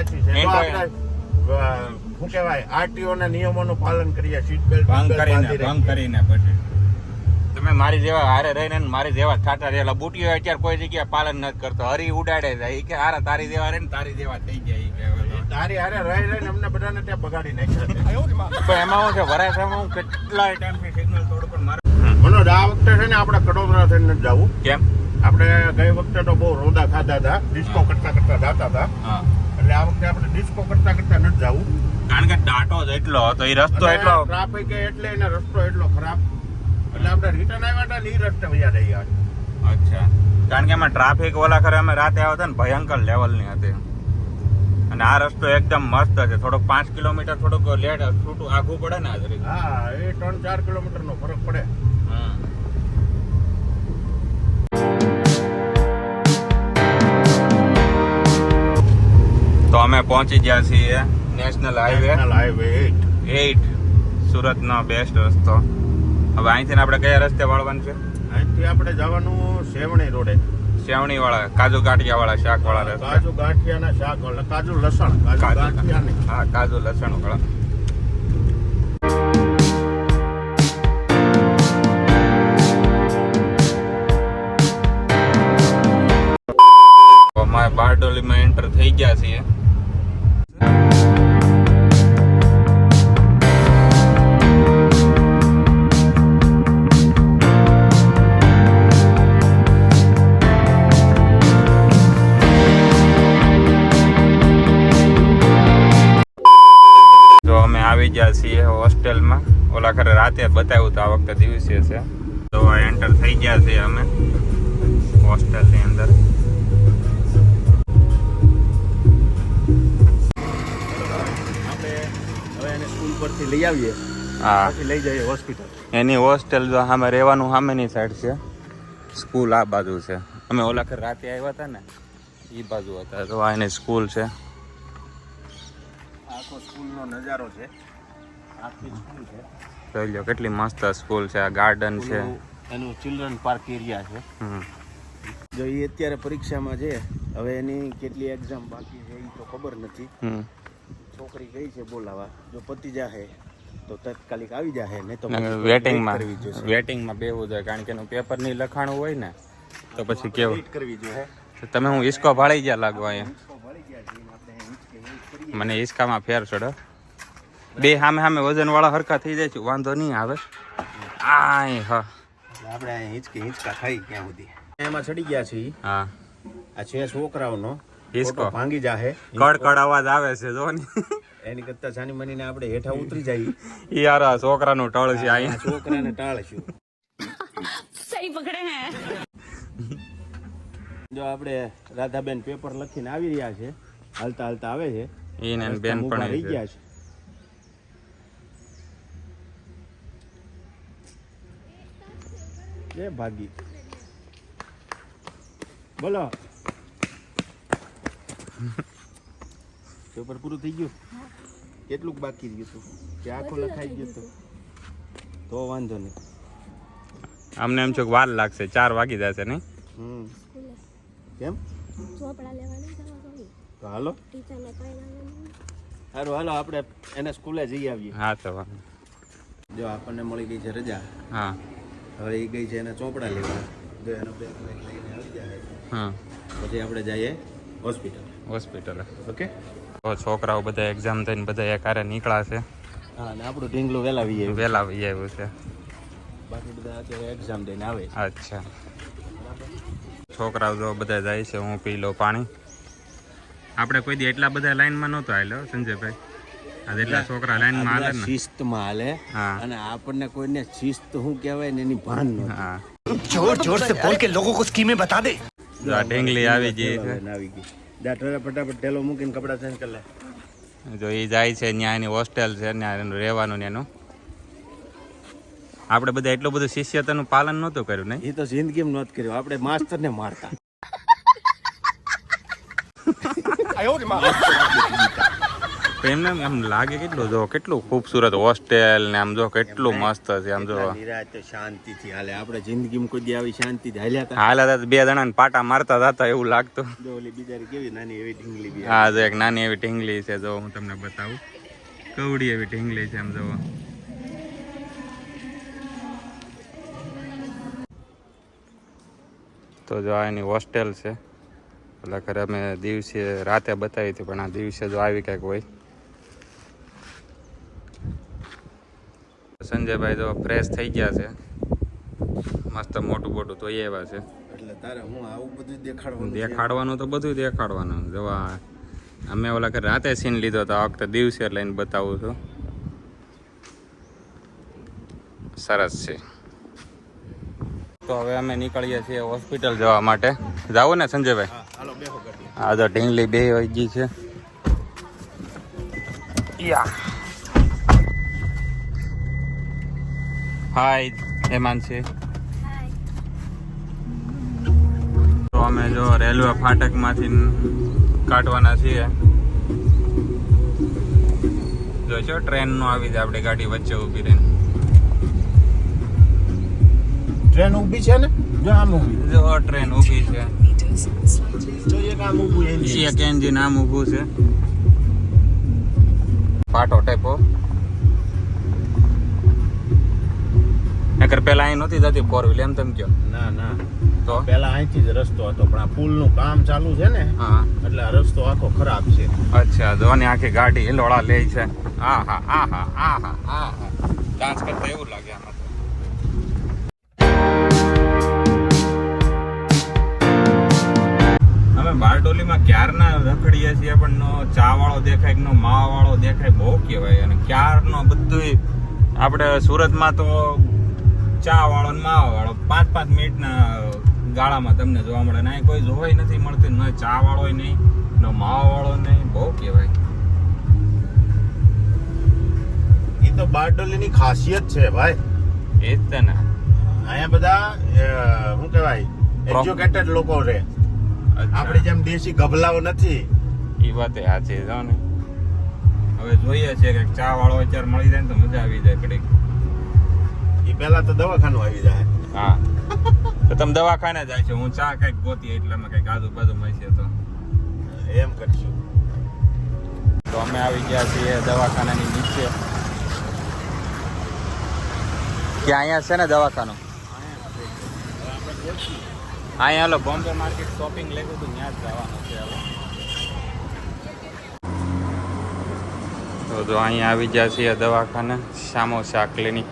સાચી છે. તો આપણે શું કહેવાય આરટીઓ ના નિયમોનું પાલન કરીએ, સીટ બેલ્ટ ભંગ કરીને પછી તમે મારી જેવા હારે રહીને મારી જેવા ઠાઠા રહેલા બુટીઓ અત્યારે કોઈ જગ્યાએ પાલન નથી કરતો, હરી ઉડાડે જાય કે હારા તારી જેવા રહે ને તારી જેવા થઈ જાય. તારી હારે રહી રહીને અમને બધાને ત્યાં બગાડી નાખ્યા. પણ એમાં હું છે વરાછામાં હું કેટલાય ટાઈમથી સિગ્નલ તોડ પણ મારે મનોજ આ વખતે છે ને આપણે કડોદરા થઈને નથી જવું. કેમ? આપણે ગઈ વખતે તો બહુ રોદા ખાધા હતા, ડિસ્કો કરતા કરતા જતા હતા. એટલે આ વખતે આપણે ડિસ્કો કરતા કરતા નથી જવું, કારણ કે ડાટો જ એટલો હતો, એ રસ્તો એટલો ટ્રાફિક એટલે એને રસ્તો એટલો ખરાબ, એટલે આપણે રિટર્ન આવ્યા હતા ને એ રસ્તે વયા રહ્યા. અચ્છા, કારણ કે એમાં ટ્રાફિક ઓલા ખરે અમે રાતે આવ્યા હતા ને ભયંકર લેવલની હતી, અને આ રસ્તો એકદમ મસ્ત છે. થોડોક 5 કિલોમીટર થોડુંક લેટ છૂટું આઘું પડે ને આજે. હા, એ 3-4 કિલોમીટર નો ફરક પડે. તો અમે પહોંચી ગયા છીએ નેશનલ હાઈવે 8, સુરતનો બેસ્ટ રસ્તો. હવે અહીંથી આપણે કયા રસ્તે વળવાનું છે? અહીંથી આપણે જવાનું સેવણી રોડે, સેવણી વાળા કાજુ ગાંઠિયા વાળા શાક વાળા રસ્તે. કાજુ ગાંઠિયાના શાક વાળા, કાજુ લસણ, કાજુ ગાંઠિયા નહીં. હા, કાજુ લસણ વાળા. અમારે બારડોલીમાં એન્ટર થઈ ગયા છીએ. આવી ગયા છીએ હોસ્ટેલમાં. ઓલા ખરે રાતે બતાવ્યું તો આ વખતે દિવસે છે. તો એન્ટર થઈ ગયા છીએ અમે હોસ્ટેલની અંદર. આપણે હવે એને સ્કૂલ પરથી લઈ આવીએ, હા, પછી લઈ જઈએ હોસ્પિટલ. એની હોસ્ટેલ જો સામે રહેવાનું સામેની સાઈડ છે, સ્કૂલ આ બાજુ છે. અમે ઓલા ખરે રાતે આવ્યા હતા ને એ બાજુ હતા. તો આ એની સ્કૂલ છે. આખો સ્કૂલનો નજારો છે, આખી સ્કૂલ છે. જોઈ લો કેટલી મસ્ત સ્કૂલ છે. આ ગાર્ડન છે, એનું ચિલ્ડ્રન પાર્ક એરિયા છે. જો એ અત્યારે પરીક્ષામાં છે, હવે એની કેટલી એક્ઝામ બાકી છે એ તો ખબર નથી. છોકરી ગઈ છે બોલાવા, જો પતી જાહે તો તાત્કાલિક આવી જાહે, નહીં તો વેટિંગમાં બેવું જોઈએ, કારણ કે એનું પેપર ની લખાણું હોય ને તો પછી કેવું કરવી જોઈએ. તમે હું ઈસકો ભાળી ગયા લાગવા અહીંયા. મને હિંચકામાં ફેર ચડે. બે સામે સામે વજન વાળા હરખા થઈ જાય છે, વાંધો નહીં આવે. હા, આપણે હિંચકા ખાઈ ક્યાં સુધી એમાં ચડી ગયા છીએ. હા, આ છે છોકરાઓનો હિંચકો ભાંગી જાહે, કડકડ અવાજ આવે છે જો ને. એની કરતા સાની મનીને આપણે હેઠા ઉતરી જઈએ. યાર આ છોકરાનું ટળ છે અહીંયા. છોકરાને ટાળશું. સહી પકડે હે. જો આપણે રાધાબેન પેપર લખીને આવી રહ્યા છે, હાલતા હાલતા આવે છે. એને બેન પણ રહી ગયા છે. એ ભાગી બોલો. પેપર પૂરું થઈ ગયું? કેટલું બાકી રહ્યું હતું? કે આખું લખાઈ ગયું હતું? તો વાંધો નહીં. અમને એમ છે કે વાર લાગશે, 4 વાગી જશે નહીં? કેમ? તો હાલો સારું, હાલો આપણે એને સ્કૂલે જઈ આવીએ. હા, તો જો આપણને મળી ગઈ છે રજા. હા, હવે એ ગઈ છે એને ચોપડા લેવા. જો એનો બેગ લઈને આવી જાય, હા, પછી આપણે જઈએ હોસ્પિટલ. ઓકે. તો છોકરાઓ બધા એક્ઝામ થઈને બધા એકારે નીકળ્યા છે. હા, અને આપણું ઢીંગલું વહેલા આવ્યું છે. બાકી બધા અત્યારે એક્ઝામ દઈને આવે. અચ્છા, છોકરાઓ જો બધા જાય છે. હું પી લો પાણી. આપણે કોઈ દી એટલા બધા લાઈનમાં નહોતો હાલ્યો સંજયભાઈ. આ એટલા છોકરા લાઈનમાં હાલે ને, શિસ્તમાં હાલે. હા, અને આપણને કોઈને શિસ્ત શું કહેવાય ને એની ભાન ન. હા, जोर जोर से बोल के लोगों को स्कीमें बता दे. આ ઢીંગલી આવી ગઈ છે. આવી ગઈ. ડાક્ટરે ફટાફટ ઢેલો મૂકીને કપડા ચેન્જ કરી લે. જો એ જાય છે ત્યાં એની હોસ્ટેલ છે, ત્યાં એનું રહેવાનું ને એનું. આપણે બધા એટલું બધું શિષ્યતાનું પાલન નહોતું કર્યું ને. એ તો જિંદગીમાં નહોતું કર્યું. આપણે માસ્તરને મારતા. તો એમને એમ લાગે કેટલું જો કેટલું ખૂબસૂરત હોસ્ટેલ ને આમ જો કેટલું મસ્ત છે આમ જો નિરાત શાંતિથી હાલે. આપણે જિંદગીમાં કોઈ દી આવી શાંતિથી હાલ્યા હતા? હાલ હતા બે જણા પાટા મારતા હતા એવું લાગતું. જો ઓલી બિચારી કેવી નાની એવી ઢીંગલી બી હા જો એક નાની એવી ઢીંગલી છે જો હું તમને બતાવું કવડી એવી ઢીંગલી છે આમ જો. તો જો આ એની હોસ્ટેલ છે. એટલે ખરે અમે દિવસે રાતે બતાવી હતી પણ આ દિવસે જો આવી કંઈક હોય. સંજયભાઈ જો ફ્રેશ થઈ ગયા છે મસ્ત મોટું મોટું તો એવા છે. એટલે તારે હું આવું બધું દેખાડવાનું છે? દેખાડવાનું તો બધું દેખાડવાનું. જો અમે ઓલા કે રાતે સીન લીધો તો આ વખતે દિવસે લઈને બતાવું છું. સરસ છે. તો હવે અમે નીકળીએ છીએ હોસ્પિટલ જવા માટે. જાવું ને સંજયભાઈ? હાલો બેહો ગાડી. આ તો ઢીંગલી બે વહી ગઈ છે. યા હાય હેમાંશી. તો અમે જો રેલવે ફાટકમાંથી કાઢવાના છીએ. જો છો ટ્રેન નો આવી જાય આપણી ગાડી વચ્ચે ઊભી રહીને. ટ્રેન ઊભી છે ને? જો આમ ઊભી. જો ટ્રેન ઊભી છે. જો એક આમ ઊભું એન્જિન. એક એન્જિન આમ ઊભું છે. પાટો ટાઈપો. નકર પેલા અહીં નહોતી જતી 4 વ્હીલ એમ તમે કહો? ના ના, તો પેલા અહીંથી જ રસ્તો હતો પણ આ પુલનું કામ ચાલુ છે ને હા એટલે આ રસ્તો આખો ખરાબ છે. અચ્છા જો ને આખી ગાડી હિલોળા લે છે. આહા આહા આહા આહા ડાન્સ કરતા એવું લાગે આમાં. અમે બારડોલીમાં ક્યારના રખડીએ છીએ પણ નો ચા વાળો દેખાય નો માવા વાળો દેખાય બહુ કહેવાય. અને ક્યારનો બધું આપણે સુરતમાં તો ચા વાળો ને માવા વાળો 5-5 મિનિટના ગાળામાં તમને જોવા મળે ને અહીં કોઈ જોવાય નથી મળતી. ન ચા વાળો નહીં ન માવા વાળો નહીં બહુ કહેવાય. એ તો બારડોલીની ખાસિયત છે ભાઈ. એ જ છે ને. અહીંયા બધા શું કહેવાય એજ્યુકેટેડ લોકો રહે. આપણે જેમ દેશી ગભલાઓ નથી. એ વાત સાચી છે ને. હવે જોઈએ છે કે ચા વાળો અત્યારે મળી જાય ને તો મજા આવી જાય ઘડીક. એ પહેલા તો દવાખાનું આવી જાય. હા તો તમે દવાખાને જાય છે હું ચા કઈક ગોતી એટલામાં કઈક આજુબાજુમાં છે તો એમ કરશું. તો અમે આવી ગયા છીએ દવાખાનાની નીચે. કે અહીંયા છે ને દવાખાનું? અહીંયા હાલો બોમ્બે માર્કેટ શોપિંગ લેવું હતું ત્યાં જ જવાનું છે હવે. તો જો અહીંયા આવી ગયા છીએ દવાખાને શામોશા ક્લિનિક.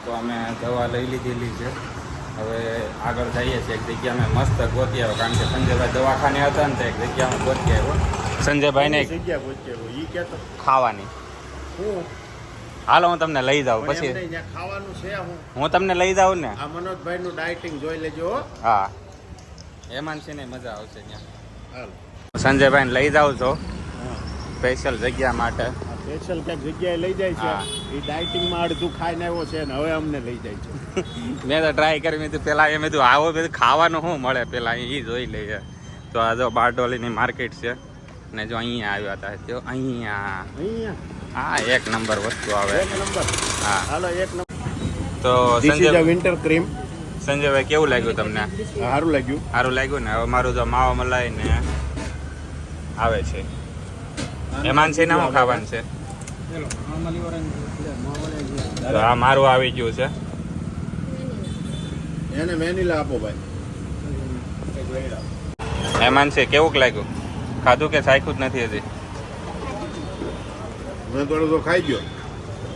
તો અમે દવા લઈ લીધેલી છે. હવે આગળ જઈએ છીએ એક જગ્યા અમે મસ્ત ગોતી આવ્યો કારણ કે સંજયભાઈ દવાખાને હતા ને તો એક જગ્યા અમે ગોતી આવ્યો. સંજયભાઈને જગ્યા પૂછ્યો ઈ કહેતો ખાવાની. હું હાલો હું તમને લઈ જાઉં પણ પછી એમ નહીં, જ્યાં ખાવાનું છે હું તમને લઈ જાઉં ને. આ મનોજભાઈનું ડાયટિંગ જોઈ લેજો હો. હા એમાં છે ને મજા આવશે ત્યાં. હાલ સંજયભાઈને લઈ જાઉં છો સ્પેશિયલ જગ્યા માટે. સ્પેશિયલ ક્યાંક જગ્યાએ લઈ જાય છે. હા. એ ડાયટિંગમાં અડધું ખાઈને આવ્યો છે ને હવે અમને લઈ જાય છે. મેં તો ટ્રાય કરી મેં પેલા એમ કીધું આવો બધું ખાવાનું શું મળે પેલા એ જોઈ લઈએ. તો આ જો બારડોલીની માર્કેટ છે ને જો અહીંયા આવ્યા હતા જો અહીંયા અહીંયા હા એક નંબર વસ્તુ આવે. એક નંબર. હા હાલો એક નંબર. તો this is a winter cream. સંજયભાઈ કેવું લાગ્યું તમને? સારું લાગ્યું. સારું લાગ્યું ને. હવે મારું જો માવા મલાઈ ને આવે છે એમાં છે ને શું ખાવાનું છે? તો આ મારું આવી ગયું છે. એને વેનીલા આપો ભાઈ. એમાં છે કેવું લાગ્યું? ખાધું કે સાયખું જ નથી હજી? મેં થોડું તો ખાઈ ગયો.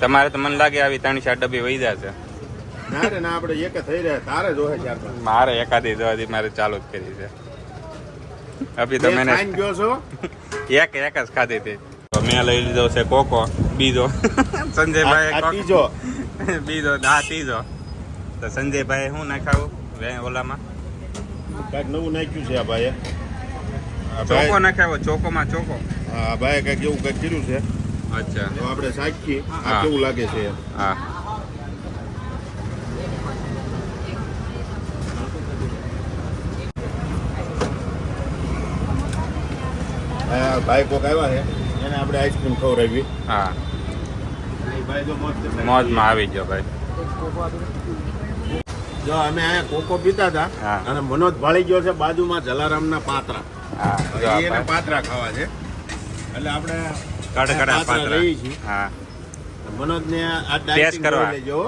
તમારે તો મને લાગે આવી 3-4 ડબ્બી વહી જશે. ના રે ના, આપણે એક થઈ રહ્યા. તારે જોહે 4-5. મારે એકાદી દવાથી મારે ચાલુ જ કરી છે. અભી તો મેને ખાઈને ગયો છો. એક જ ખાધી હતી. તો મેં લઈ લીધો છે કોકો બીજો. સંજયભાઈ આ ત્રીજો. બીજો આ ત્રીજો. તો સંજયભાઈ શું નાખાવું ઓલામાં? કાંઈક નવું નાખ્યું છે આ ભાઈએ. ચોકો નાખાવો ચોકોમાં ચોકો. હા ભાઈ કાંઈક એવું કાંઈક કર્યું છે. અચ્છા તો આપણે સાચી આ હા. કેવું લાગે છે એમ. હા આપણા ભાઈ કોક આવ્યા છે એને આપણે આઈસ્ક્રીમ ખવડાવી. હા એ ભાઈ જો મસ્ત મોજમાં આવી ગયો ભાઈ. જો અમે અહીંયા કોકો પીતા હતા હા. અને મનોજ ભાળી ગયો છે બાજુમાં જલારામના પાત્રા. હા જો આ એને ભાઈ. પાત્રા ખાવા છે એટલે આપણે કડકડા પાત્રા. લઈએ છીએ. હા મનોજને આ ટેસ્ટ ડાયટિંગ કરવા. લેજો.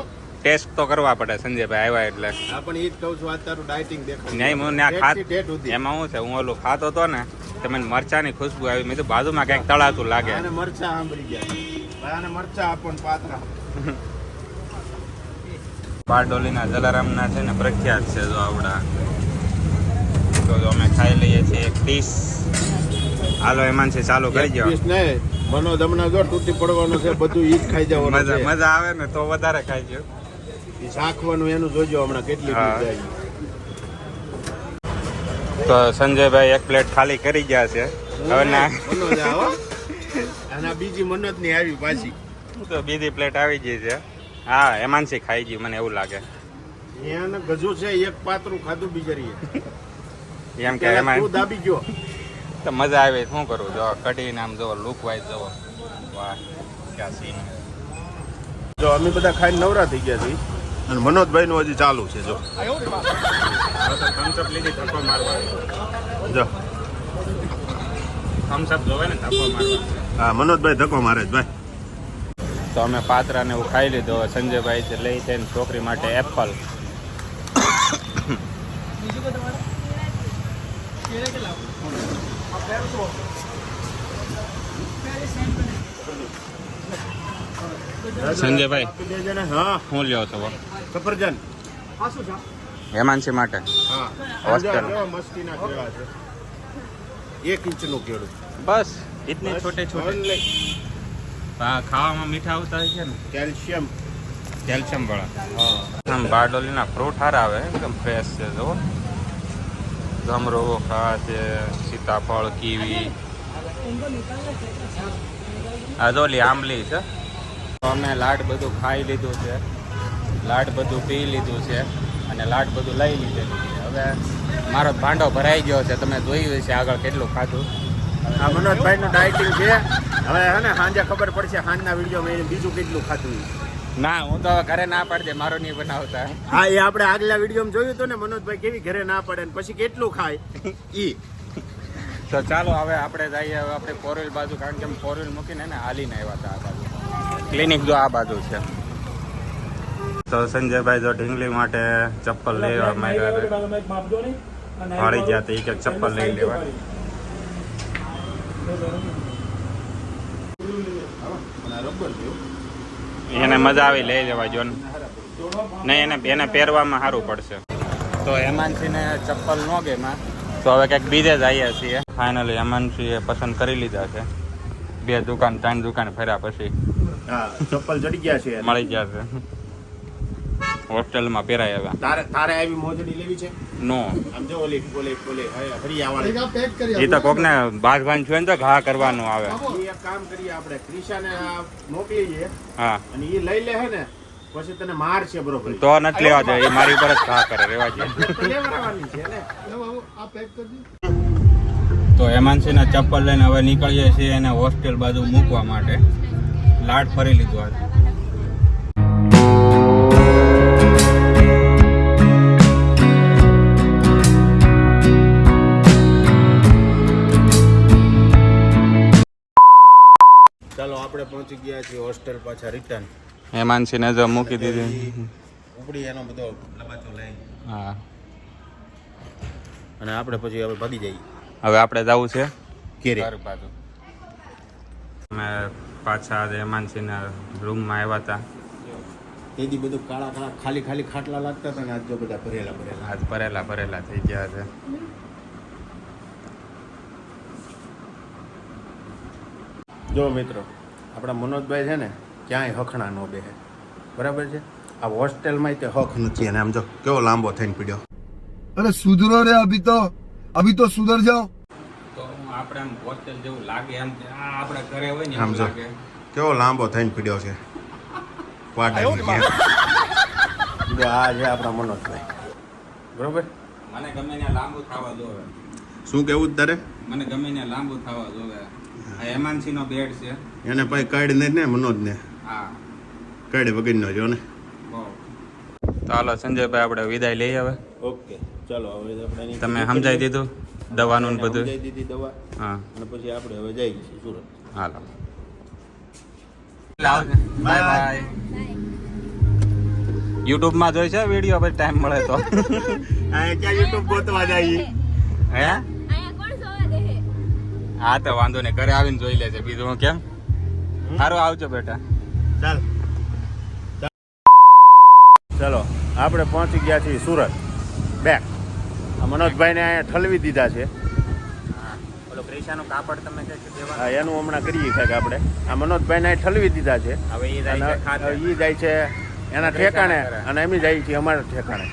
ટેસ્ટ તો કરવા પડે સંજયભાઈ આવ્યા એટલે. હા પણ એ જ કહું છું આજ તારું ડાયટિંગ દેખાય. નહીં હું ત્યાં ખાત ટેસ્ટથી ટેસ્ટ સુધી. એમાં શું છે હું ઓલું ખાતો હતો ને તો મને મરચાની ખુશ્બુ આવી. મેં તો બાજુમાં કંઈક તળાતું લાગે. આને મરચા સાંભળી ગયા ભાઈ આને મરચા આપો ને પાત્રા. બારડોલીના જલારામના છે ને પ્રખ્યાત છે જો આવડા. તો જો અમે ખાઈ લઈએ છીએ એક ડીશ. હાલો એમાંથી ચાલુ કરી દો. પીસ નહીં મનોજ હમણાં જો તૂટી પડવાનું છે બધું ઈ જ ખાઈ જવાનું મજા છે. મજા આવે ને તો વધારે ખાઈ ગયો. ઈ શાખવાનું એનું જોજો હમણાં કેટલી હા. પીસ જાય. તો સંજયભાઈ એક પ્લેટ ખાલી કરી ગયા છે. હવે ના મનોજ આવો અને આ બીજી મનોજ ની આવી પાછી. તો બીજી પ્લેટ આવી ગઈ છે. હા એમાંથી ખાઈ ગયું મને એવું લાગે. એને ગજુ છે એક પાતરું ખાધું બિચારીએ. એમ કે પેલા એમાં તું દાબી ગયો. તો મજા આવે શું કરું જો કઢીને આમ જો લુક વાઇઝ જો વાહ ક્યાં સીન. જો અમે બધા ખાઈને નવરા થઈ ગયા છીએ અને મનોજભાઈ નું હજી ચાલુ છે જો. થમ્સઅપ લીધી ધક્કો મારવા. જો થમ્સઅપ જોવે ને ધક્કો મારવા. હા મનોજભાઈ ધક્કો મારે જ ભાઈ. તો અમે પાત્રાને એવું ખાઈ લીધો. સંજયભાઈ છે લઈ છે છોકરી માટે એપલ. સંજયભાઈ આપી દેજે ને. હા શું લ્યો છો સફરજન. હેમાંશી માટે? હા હોસ્ટેલ. કેવા મસ્તીના કેળા છે. 1 ઇંચનું કેળું. બસ ઇતની છોટે છોટે. Only હા ખાવામાં મીઠા આવતા હોય છે ને કેલ્શિયમ. કેલ્શિયમ વાળા. હા આમ બારડોલીના ફ્રૂટ સારા આવે એકદમ ફ્રેશ છે જો. ગમરો ખા છે, સીતાફળ, કીવી. આ જોલી આંબલી છે. તો અમે લાડ બધું ખાઈ લીધું છે, લાડ બધું પી લીધું છે અને લાડ બધું લઈ લીધેલું છે. હવે મારો ભાંડો ભરાઈ ગયો છે. તમે જોયું હશે આગળ કેટલું ખાધું. આ મનોજભાઈનું ડાયટિંગ છે. હવે હે ને સાંજે ખબર પડશે સાંજના વિડીયોમાં એને બીજું કેટલું ખાધું. ના હું તો હવે ઘરે ના પાડજે, મારો નહીં બનાવતા. હા એ આપણે આગલા વિડીયોમાં જોયું હતું ને મનોજભાઈ કેવી ઘરે ના પડે ને પછી કેટલું ખાય ઈ. તો ચાલો હવે આપણે જઈએ. હવે આપણે ફોરવ્હીલ બાજુ, કારણ કે ફોરવ્હીલ મૂકીને ને હાલીને આવ્યા હતા આ બાજુ. ક્લિનિક જો આ બાજુ છે. તો સંજયભાઈ જો ઢીંગલી માટે ચપ્પલ લેવા માંગ્યા વાળી ગયા તો એ કે ચપ્પલ લઈ લેવા. એને મજા આવી લઈ લેવા જો ને. નહીં એને પહેરવામાં સારું પડશે. તો હેમાંશીને ચપ્પલ ન ગેમાં તો હવે કંઈક બીજે જ આવ્યા છીએ. ફાઇનલી હેમાંશીએ પસંદ કરી લીધા છે. 2 દુકાન 3 દુકાન ફર્યા પછી હા ચપ્પલ ચડી ગયા છે. મળી ગયા છે. હોસ્ટેલમાં પહેરાય હવે. તારે તારે આવી મોજડી લેવી છે? નો આમ જો ઓલી ઓલી ઓલી હરિયાવાળી. એ તો કોકને બાજ ભાન છું ને તો ઘા કરવાનું આવે. ઈ એક કામ કરીએ આપણે ક્રિશાને આ મોકલીએ હા અને ઈ લઈ લે હે ને પછી તને મારશે બરોબર. તો નથી લેવા જાય. એ મારી ઉપર જ ઘા કરે. રેવા જાય. લેવડાવવાની છે ને. તો હેમાંશીના ચપ્પલ લઈને હવે નીકળીએ છીએ એને હોસ્ટેલ બાજુ મૂકવા માટે. લાડ ફરી લીધું આજે. ચાલો આપણે પહોંચી ગયા છીએ હોસ્ટેલ પાછા રિટર્ન. હેમાંશીને જો મૂકી દીધી. ઉપડી એનો બધો લબાચો લઈ હા અને આપણે પછી હવે ભાગી જઈએ હવે આપણે જવું છે કેરે. ઘર બાજુ. અમે પાછા હેમાંશીના રૂમમાં આવ્યા હતા. તેથી બધું કાળા કાળા ખાલી ખાલી ખાટલા લાગતા હતા ને આજ જો બધા ભરેલા ભરેલા. આજ ભરેલા થઈ ગયા છે. જો મિત્રો આપણા મનોજભાઈ છે ને ક્યાંય હખણા ન બેસે બરાબર છે. આ હોસ્ટેલમાં તે હક નથી અને આમ જો કેવો લાંબો થઈને પીડ્યો. अरे सुधरो रे अभी तो सुधर जाओ. તો આપણે આમ હોસ્ટેલ જેવું લાગે એમ કે આ આપણે ઘરે હોય ને આમ એવું જો લાગે. કેવો લાંબો થઈને પીડ્યો છે. જો આ છે આપણા મનોજભાઈ બરોબર. મને ગમે ત્યાં લાંબુ થવા દો. શું કેવું તારે મને ગમે ને લાંબુ થવા જોવે આ હેમાંશી નો બેડ છે એને પછી કાઢ ને મનોજ ને હા કાઢ વગરનો જો ને બહુ તો હાલો સંજયભાઈ આપણે વિદાય લઈ હવે ઓકે ચાલો હવે આપણે તમે સમજાઈ દીધું દવાનું ને બધું સમજાઈ દીધી દવા હા અને પછી આપણે હવે જઈએ છીએ સુરત હાલો બાય બાય યુટ્યુબ માં જોઈ છે વિડીયો પછી ટાઈમ મળે તો આ ક્યાં યુટ્યુબ ગોતવા જઈએ હે હા તો વાંધો નહીં ઘરે આવીને જોઈ લેજે બીજું હું કેમ સારું આવજો બેટા ચાલ ચલો આપણે પહોંચી ગયા છીએ સુરત બેક આ મનોજભાઈને અહીંયા ઠલવી દીધા છે ઓલો ક્રિશાનું કાપડ તમે કઈ દેવા હા એનું હમણાં કરીએ કાંઈક આપણે આ મનોજભાઈને અહીંયા ઠલવી દીધા છે હવે એ જાય છે ખાતે એ જાય છે એના ઠેકાણે અને એમ જાય છે અમારા ઠેકાણે